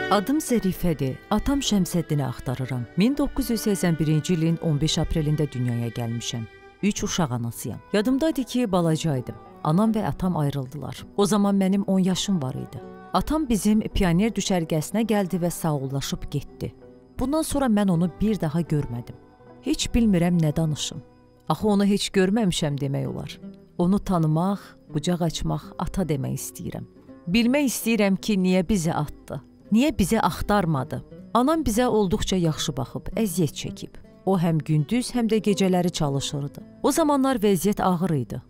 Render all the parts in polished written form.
Adım Zərifədir, atam Şəmsəddini axtarıram. 1981-ci ilin 15 aprelində dünyaya gəlmişəm. 3 uşaq anasıyam. Yadımdadır ki, balacaydım. Anam və atam ayrıldılar. O zaman mənim 10 yaşım var idi. Atam bizim pioner düşərgəsinə gəldi və sağollaşıb getdi. Bundan sonra mən onu bir daha görmədim. Heç bilmirəm nə danışım. Axı onu heç görməmişəm demək olar. Onu tanımaq, qucaq açmaq, ata demək istəyirəm. Bilmək istəyirəm ki, niyə bizi atdı? Niyə bizi axtarmadı? Anam bizə olduqca yaxşı baxıb, əziyyət çəkib. O həm gündüz, həm də gecələri çalışırdı. O zamanlar vəziyyət ağır idi.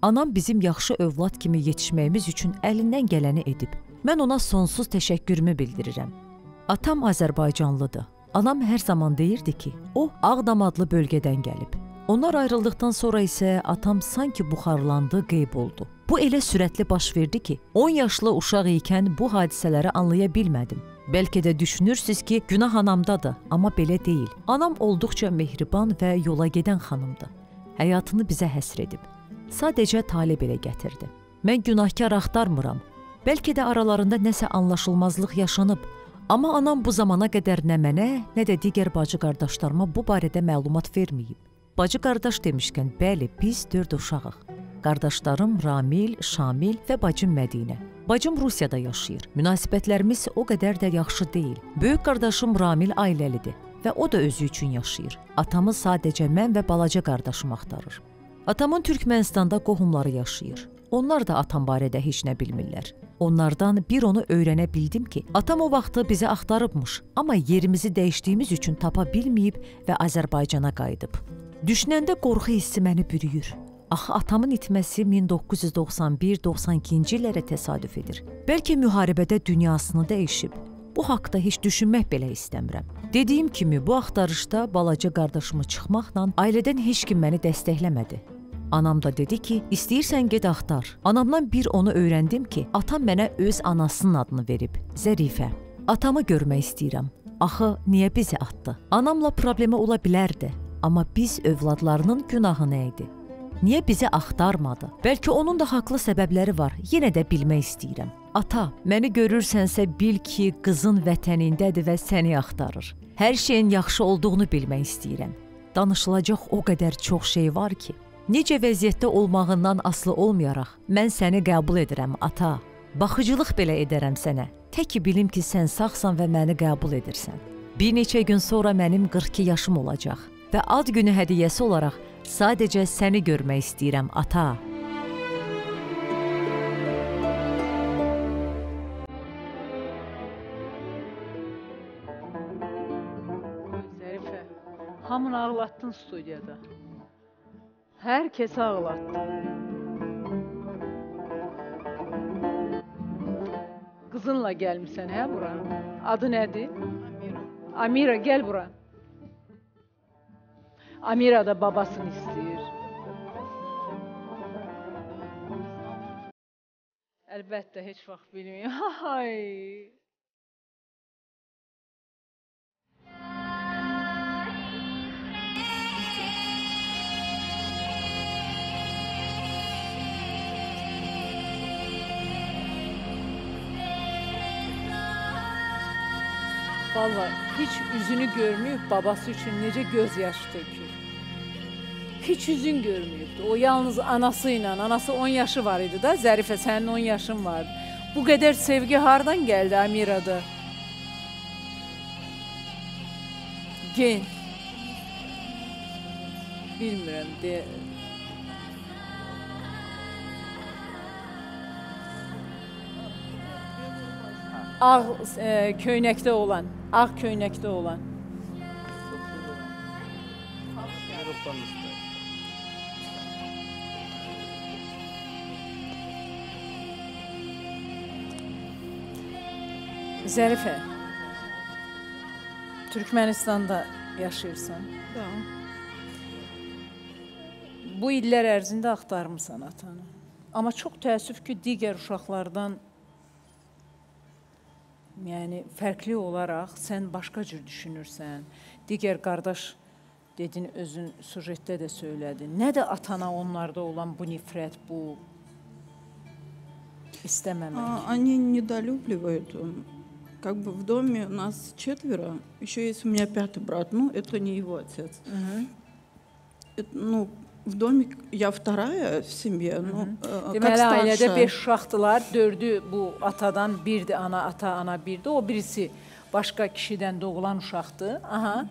Anam bizim yaxşı övlad kimi yetişməyimiz üçün əlindən gələni edib. Mən ona sonsuz təşəkkürümü bildirirəm. Atam Azərbaycanlıdır. Anam hər zaman deyirdi ki, o Ağdam adlı bölgədən gəlib. Onlar ayrıldıqdan sonra isə atam sanki buxarlandı, qeyb oldu. Bu elə sürətli baş verdi ki, 10 yaşlı uşaq ikən bu hadisələri anlaya bilmədim. Bəlkə də düşünürsünüz ki, günah anamdadır, amma belə deyil. Anam olduqca mehriban və yola gedən xanımdır. Həyatını bizə həsr edib. Sadəcə talib elə gətirdi. Mən günahkar axtarmıram. Bəlkə də aralarında nəsə anlaşılmazlıq yaşanıb. Amma anam bu zamana qədər nə mənə, nə də digər bacı qardaşlarıma bu barədə məlumat verməyib. Bacı qardaş demişkən, bəli, biz 4 uşağıq. Qardaşlarım Ramil, Şamil və bacım Mədinə. Bacım Rusiyada yaşayır. Münasibətlərimiz o qədər də yaxşı deyil. Böyük qardaşım Ramil ailəlidir və o da özü üçün yaşayır. Atamı sadəcə mən və balaca qardaşım axtarır. Atamın Türkmənistanda qohumları yaşayır. Onlar da atam barədə heç nə bilmirlər. Onlardan bir onu öyrənə bildim ki, atam o vaxtı bizi axtarıbmış, amma yerimizi dəyişdiyimiz üçün tapa bilməyib və Azərbaycana qayıdıb. Düşünəndə qorxu hissi məni bürüyür. Axı atamın itməsi 1991-92-ci illərə təsadüf edir. Bəlkə müharibədə dünyasını dəyişib. Bu haqda heç düşünmək belə istəmirəm. Dediyim kimi, bu axtarışda balaca qardaşımı çıxmaqla ailədən heç kim məni dəstəkləmədi. Anam da dedi ki, istəyirsən get axtar. Anamdan bir onu öyrəndim ki, atam mənə öz anasının adını verib, Zərifə. Atamı görmək istəyirəm. Axı, niyə bizi atdı? Anamla problemi ola bilərdi. Amma biz övladlarının günahı nə idi? Niyə bizi axtarmadı? Bəlkə onun da haqlı səbəbləri var, yenə də bilmək istəyirəm. Ata, məni görürsənsə bil ki, qızın vətənindədir və səni axtarır. Hər şeyin yaxşı olduğunu bilmək istəyirəm. Danışılacaq o qədər çox şey var ki, necə vəziyyətdə olmağından asılı olmayaraq, mən səni qəbul edirəm, ata. Baxıcılıq belə edərəm sənə. Tək ki, bilim ki, sən sağsan və məni qəbul edirsən. Bir neçə gün sonra mənim 42 yaşım olacaq və ad günü hədiyyəsi olaraq sadəcə səni görmək istəyirəm, ata. Zərifə, hamını ağlatdın studiyada. Hər kəsi ağlatdın. Qızınla gəlmişsən, hə, bura? Adı nədir? Amira, gəl bura. Amira da babasını istəyir. Əlbəttə, heç vaxt bilməyim. Hay! Vallahi heç üzünü görməyib, babası üçün necə göz yaşı tökür. Heç üzün görməyibdi. O yalnız anası ilə, anası 10 yaşı var idi da, Zərifə, sənin 10 yaşın vardı. Bu qədər sevgi hardan gəldi Amirada? Gen. Bilmirəm, deyə. Ağ köynəkdə olan, ağ köynəkdə olan. Zərifə, Türkmənistanda yaşayırsan. Da. Bu illər ərzində axtarmısan atanı. Amma çox təəssüf ki, digər uşaqlardan yəni fərqli olaraq sən başqa cür düşünürsən. Digər qardaş dedin, özün sujetdə də söylədin. Nədir atana onlarda olan bu nifrət, bu istəməmək? Они недолюбливают Как бы в доме нас 4, еще есть у меня 5-й брат, ну, это не его отец. Ну, в doме я вторая в семье, ну, как Deməli, ailədə старшая. 5 uşaqdılar, 4'ü bu atadan, birdi ana, ana birdi, o birisi başqa kişidən doğulan uşaqdır. Aha.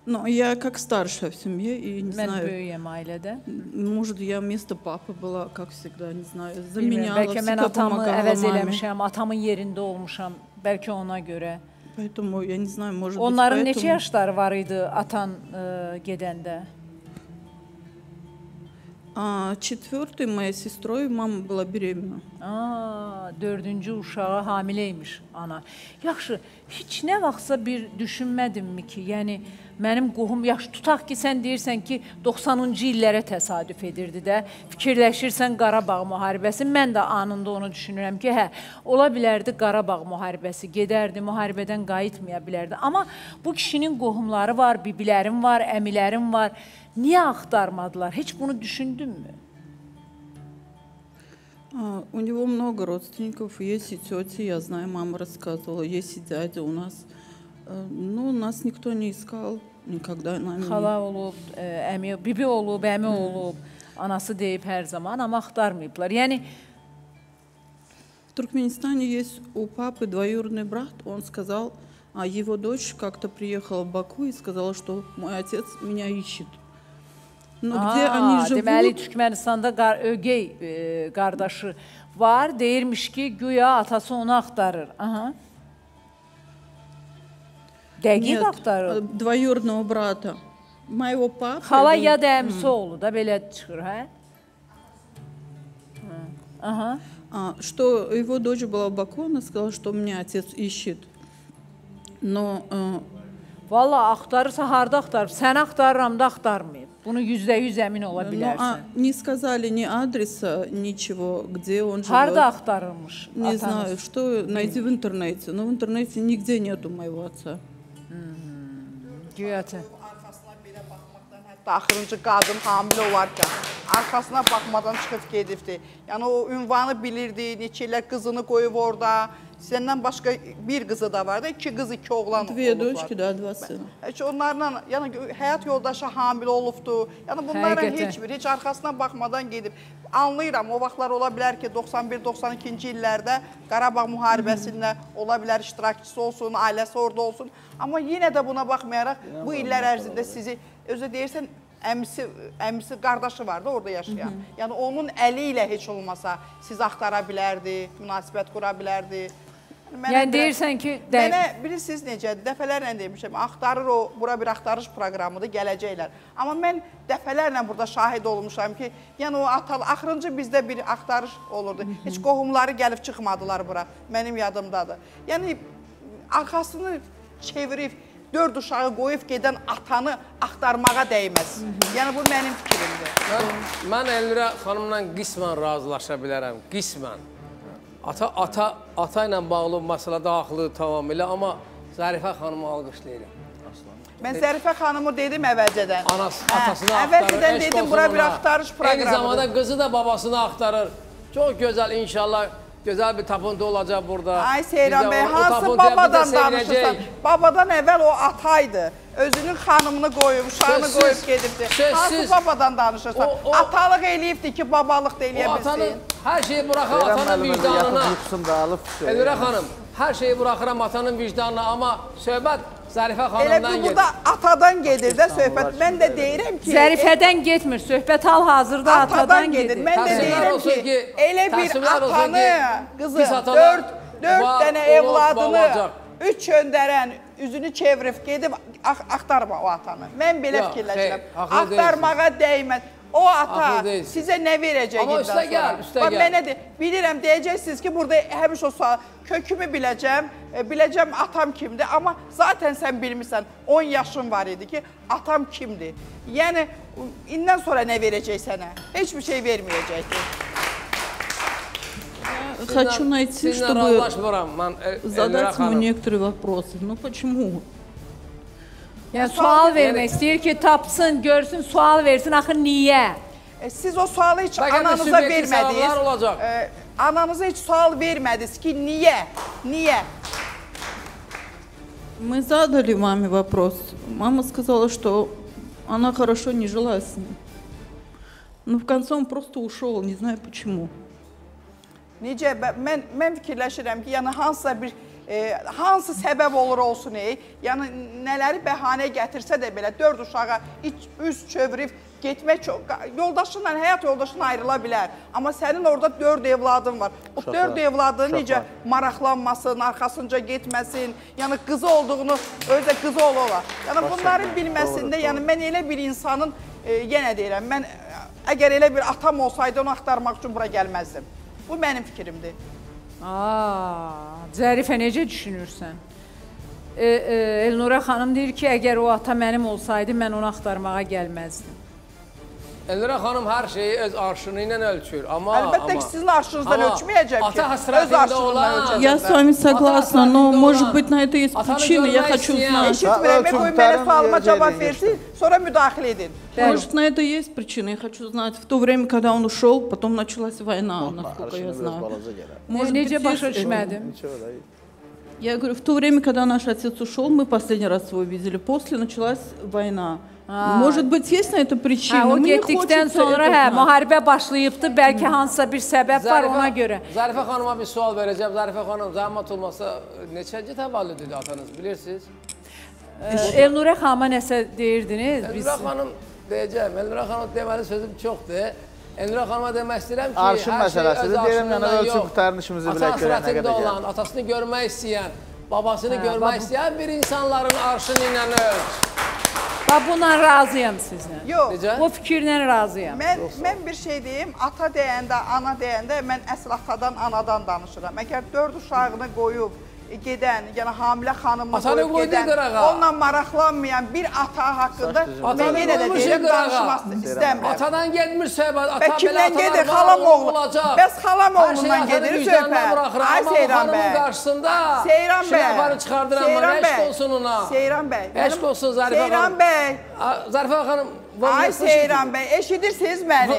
Но я как старшая в семье, и не Mən знаю, böyüyəm ailədə. может, я вместо папы была, как всегда, не знаю, Bilmirəm, заменяла, bəlkə mən всегда atamı помогала əvəz маме. eləmişəm, atamın yerində olmuşam, bəlkə ona görə. Поэтому, я не знаю, может быть, Onların поэтому... neçə yaşları var idi atan gedəndə? 4-й моей сестрой мама была беременна. 4-cü uşağa hamiləymiş ana. Yaxşı, heç nə vaxtsa bir düşünmədimmi ki, yəni mənim qohum, yaxşı tutaq ki, sən deyirsən ki, 90-cı illərə təsadüf edirdi də, fikirləşirsən Qarabağ müharibəsi, mən də anında onu düşünürəm ki, hə, ola bilərdi Qarabağ müharibəsi, gedərdi, müharibədən qayıtmaya bilərdi. Amma bu kişinin qohumları var, bibilərim var, əmilərim var. Niyə axtarmadılar? Heç bunu düşündünmü? У него много родственников, есть и тети, я знаю, мама рассказывала, есть и дядя у нас. Но нас никто не искал никогда. Xala olub, əmi, bibi olub, əmi olub, anası deyib hər zaman, amma axtarmayıblar. Yəni, В Туркменистане есть у папы двоюродный брат, он сказал, а его дочь как-то приехала в Баку и сказала, что мой отец меня ищет. Но где они живут? Deməli, Türkmenistanda ögey qardaşı var, deyirmiş ki, güya atası onu axtarır. Aha. Dəqiq Нет, axtarır. двоюродного брата. Моего папы. Xala ya da əmsi oğlu da belə çıxır, hə? Aha. Что его дочь была в Баку, она сказала, что меня отец ищет. Но... Valla axtarırsa harda axtarır? Sən axtarıram da axtarmayıb. Bunu %100 əmin ola bilərsən. Не сказали ни адреса, ничего, где он живет. Harda axtarılmış? Не знаю, что найти в интернете. Но в интернете nigде nету моего отца. Güyətə. Arkasına belə baxmaqdan, hətta axırıncı qadın hamilə olarkən arkasına baxmadan çıxıb gedibdi. Yəni o ünvanı bilirdi, neçə illər qızını qoyub orada. Səndən başqa bir qızı da vardı, 2 qız, 2 oğlan olublar. Две дочки, да, 2 сына. Heç onlarla, yəni həyat yoldaşı hamilə olubdu. Yəni bunların heç arkasına baxmadan gedib. Anlayıram, o vaxtlar ola bilər ki, 91-92-ci illərdə Qarabağ müharibəsində ola bilər iştirakçısı olsun, ailəsi orada olsun. Amma yenə də buna baxmayaraq bu illər ərzində sizi, özü deyirsən, əmisi qardaşı vardı orada yaşayan. Yəni onun əli ilə heç olmasa siz axtara bilərdi, münasibət qura bilərdi. Yəni deyirsən ki... Mənə bilirsiniz necədir, dəfələrlə demişəm, axtarır o, bura bir axtarış proqramıdır, gələcəklər. Amma mən dəfələrlə burada şahid olmuşam ki, yəni o axırıncı bizdə bir axtarış olurdu. Heç qohumları gəlib çıxmadılar bura, mənim yadımdadır. Yəni arxasını çevirib, 4 uşağı qoyub gedən atanı axtarmağa dəyməz. Yəni bu mənim fikrimdir. Mən Elnurə xanımla qismən razılaşa bilərəm, qismən. Ata ilə bağlı məsələdə haqlı tamamilə, amma Zərifə xanımı alqışlayıram. Mən Zərifə xanımı dedim əvvəlcədən. Atasını axtarır, əvvəlcədən dedim, bura bir axtarış proqramıdır. Eyni zamanda qızı da babasını axtarır. Çox gözəl, inşallah gözəl bir tapıntı olacaq burada. Ay Seyran bəy, hansı babadan danışırsan? Babadan əvvəl o ataydı. Özünün xanımını qoyub, uşağını qoyub gedibdi. Hansı babadan danışırsan? Atalıq eləyibdi ki, babalıq da eləyə bilsin. Hər şeyi buraxıram atanın vicdanına. Elnurə xanım, hər şeyi buraxıram atanın vicdanına, amma söhbət Zərifə xanımdan gedir. Elə burada atadan gedir də söhbət. Mən də deyirəm ki... Zərifədən getmir, söhbət hal-hazırda atadan gedir. Mən də deyirəm ki, elə bir atanı, qızı, 4 dənə evladını, 3 göndərən, üzünü çevirib, gedib axtarma o atanı. Mən belə fikirləşirəm. Axtarmağa dəyməz. O ata sizə nə verəcək amma üstə gəl, üstə gəl. Mənə de, bilirəm, deyəcəksiniz ki, burada həmiş o sual, kökümü biləcəm atam kimdir, amma zaten sən bilmirsən, 10 yaşın var idi ki, atam kimdir. Yəni, indən sonra nə verəcək sənə? Heç bir şey verməyəcəkdir. Хочу найти, чтобы задать ему некоторые вопросы. Ну, почему? Yəni, sual vermək istəyir ki, tapsın, görsün, sual versin, axı niyə? Siz o sualı heç ananıza vermədiniz. Ananıza heç sual vermədiniz ki, niyə? Niyə? Мы задали маме вопрос. Мама сказала, что она хорошо не жила с ним. Но в конце он просто ушел, не знаю почему. Necə, mən fikirləşirəm ki, yəni hansı səbəb olur olsun, yəni nələri bəhanə gətirsə də belə 4 uşağa üz çövrüb getmək, yoldaşınla, həyat yoldaşına ayrıla bilər. Amma sənin orada 4 evladın var. O 4 evladın necə maraqlanmasın, arxasınca getməsin, yəni qızı olduğunu, özə qızı ola. Yəni bunların bilməsində, yəni mən elə bir insanın, yenə deyirəm, mən əgər elə bir atam olsaydı onu axtarmaq üçün bura gəlməzdim. Bu mənim fikrimdir. Zərifə, necə düşünürsən? Elnura xanım deyir ki, əgər o ata mənim olsaydı, mən onu axtarmağa gəlməzdim. Elnura xanım hər şeyi öz arşını ilə ölçür. Əlbəttə ki, sizin arşınızdan ölçməyəcəm ki, öz arşınızdan ölçəcəm. Я с вами согласна, но может быть на это есть причины, я хочу знать. Eşitmirəm, qoy mənə sualıma cavab versin, sonra müdaxilə edin. Может, на это есть причины, я хочу знать. В то время, когда он ушел, потом началась война, насколько я знаю. Necə başa düşmədim? Я говорю, в то время, когда наш отец ушел, мы последний раз его видели, после началась война. Может быть, есть на это причина? O getdikdən sonra müharibə başlayıbdı, bəlkə hansısa bir səbəb var ona görə. Zərifə xanıma bir sual verəcəm. Zərifə xanım, zəhmət olmasa neçənci təvəllüd idi atanız, bilirsiniz? Elnura xanıma nəsə deyirdiniz? Elnura xanım deyəcəm, Elnura xanım deməli sözüm çoxdur. Elnura xanıma demək istəyirəm ki, arşın məsələsidir. Deyirəm, yəni ölçü qurtarın işimizi bilək görək nə qədər gəlir. Atasını görmək istəyən, babasını görmək istəyən bir insanların arşını ilə ölç. Buna razıyam sizlə. Yox. Bu fikirlə razıyam. Mən bir şey deyim, ata deyəndə, ana deyəndə mən əsl atadan, anadan danışıram. Əgər 4 uşağını qoyub gedən, yəni hamilə xanımını qoyub gedən, onunla maraqlanmayan bir ata haqqında mən yenə də deyirəm, danışmaq istəmirəm. Atadan getmir söhbət, ata belə atalar xalam olacaq. Bəs xalam oğlundan gedir söhbət. Ay Seyran bəy. Qarşısında Seyran bəy. Şurafanı çıxardıram, eşq olsun ona. Seyran bəy. Eşq olsun Zərifə xanım. Seyran bəy. Zərifə xanım. Ay Seyran bəy, eşidirsiniz məni.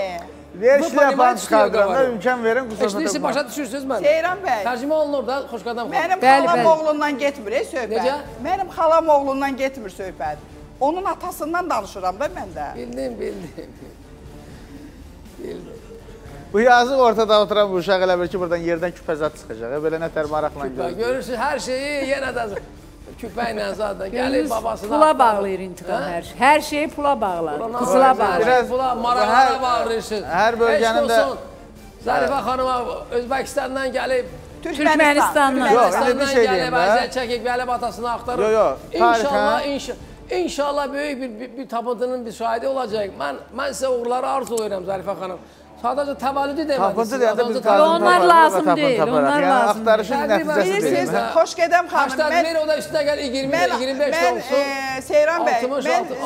Verişli yapan çıxardıranda imkan verin, qısa eşidirsiz, başa düşürsünüz mən. Seyran bəy. Tərcümə olunur da, xoşqadam xanım. Mənim xalam oğlundan getmir söhbət. Necə? Mənim xalam oğlundan getmir söhbət. Onun atasından danışıram da mən də. Bildim. Bu yazıq ortada oturan bu uşaq elə bir ki, buradan yerdən küpəzat çıxacaq. Belə nətər maraqla görür. Görürsünüz, hər şeyi yenə də küpə ilə zaten gəlir babasına. Pula bağlayır intiqam hər şey. Hər şeyi pula bağlar, qızıla bağlar. Pula, maraqlara bağlayırsınız. Hər bölgənin də... Zərifə xanıma Özbəkistandan gəlib, Türkmənistandan gəlib, əziyyət çəkib, gəlib atasını axtarıb. İnşallah böyük bir tapıntının bir şahidi olacaq. Mən sizə uğurları arzulayıram Zərifə xanım. Sadəcə təvəllüdü deməlisiniz. Onlar lazım deyil, onlar lazım. Axtarışın nəticəsi deyil. Xoşqədəm xanım. 81 o da üstünə gəl, 20-25 də olsun. Seyran bəy,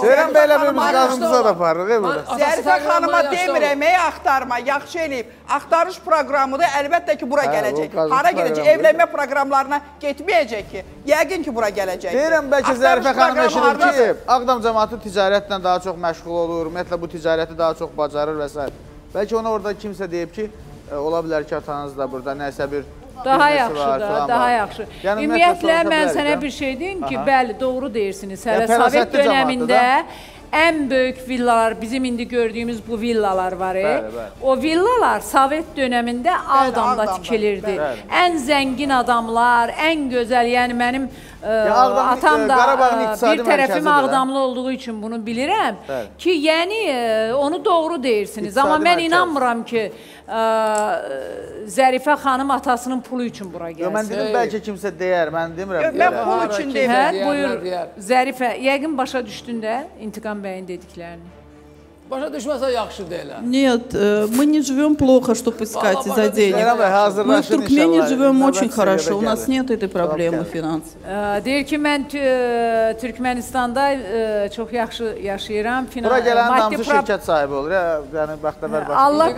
Seyran bəylə bir biz qazımıza da aparırıq. Zərifə xanıma demirəm, axtarma, yaxşı eləyib. Axtarış proqramıdır, əlbəttə ki, bura gələcək. Hara gələcək? Evlənmə proqramlarına getməyəcək ki. Yəqin ki, bura gələcək. Deyirəm, bəlkə Zərifə xanım eşidir ki, Ağdam cəmaatı ticarətlə daha çox məşğul olur, ümumiyyətlə bu ticarəti daha çox bacarır və s. Bəlkə ona orada kimsə deyib ki, ola bilər ki, atanız da burada nəsə bir daha yaxşı da, daha yaxşı. Ümumiyyətlə, mən sənə bir şey deyim ki, bəli, doğru deyirsiniz. Hələ Sovet dönəmində ən böyük villalar, bizim indi gördüyümüz bu villalar var. O villalar Sovet dönəmində Ağdamda tikilirdi. Ən zəngin adamlar, ən gözəl, yəni mənim atam da bir tərəfim Ağdamlı olduğu üçün bunu bilirəm ki, yəni onu doğru deyirsiniz. Amma mən inanmıram ki, Zərifə xanım atasının pulu üçün bura gəlsin. Mən dedim, bəlkə kimsə deyər, mən demirəm. Mən pul üçün deyirəm. Buyur, Zərifə, yəqin başa düşdün də İntiqam bəyin dediklərini. Başa düşməsə yaxşı deyil. Нет, мы не живем плохо, чтобы искать из-за денег. Мы в Туркмении живем очень хорошо, у нас нет этой проблемы финансовой. Deyir ki, mən Türkmenistanda çox yaxşı yaşayıram. Bura gələn hamısı şirkət sahibi olur. Yəni, bəxtəvər başlayır.